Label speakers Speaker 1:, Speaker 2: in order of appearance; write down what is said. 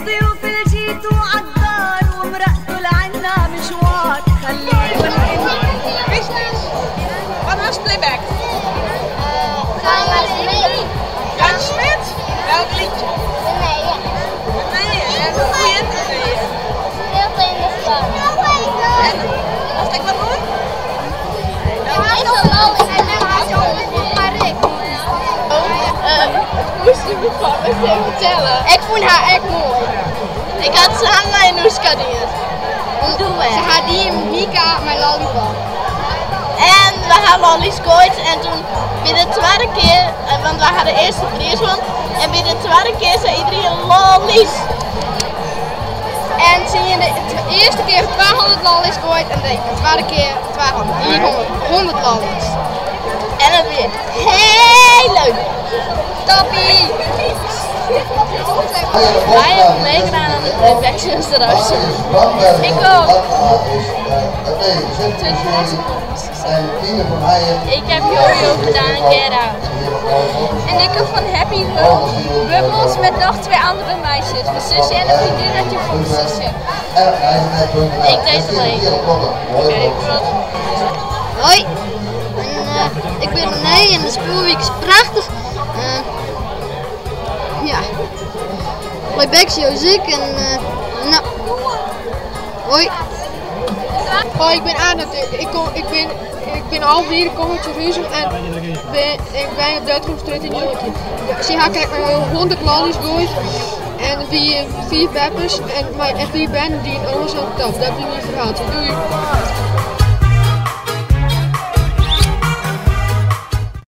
Speaker 1: الضيوف اللي جيتوا عالدار ومرقتوا لعنا مشوار خليكن
Speaker 2: Business. Wat was playback? Jan Smit? Welk liedje? Nee, hè? Hoe goeie het is. En was ik wat goed?
Speaker 3: Moest je me gewoon even vertellen? Ik vond haar echt mooi. Ik had samen met Noeska dingen. Ze had die Mika mijn lollipop. En we hadden lollies gegooid en toen bij de tweede keer, want we hadden de eerste prijs won, en bij de tweede keer zei iedereen lollies. En ze in de eerste keer 200 lollies gegooid en de tweede keer 100 lollies. En dat weer heel leuk. Toppie! Wij hebben meegedaan aan de Playback-zus. Ik ook. Ik heb Jojo gedaan, Get Out. En ik heb van Happy Bubbles met nog 2 andere meisjes. Mijn zusje en een vriendinnetje van mijn zusje. Ik deed het alleen. Oké, hoi, ik ben René en de Spoelweek is prachtig. Ja, Playback is ik en nou, hoi.
Speaker 4: Hoi, ik ben Arnold. Ik ben half 4, kom uit Jeruzalem en ik ben op Duitsland in Newton. Ze hebben 100 lollies gooid en 4 peppers en 4 banden die in ons op top. Dat heb ik niet verhaald. Doei.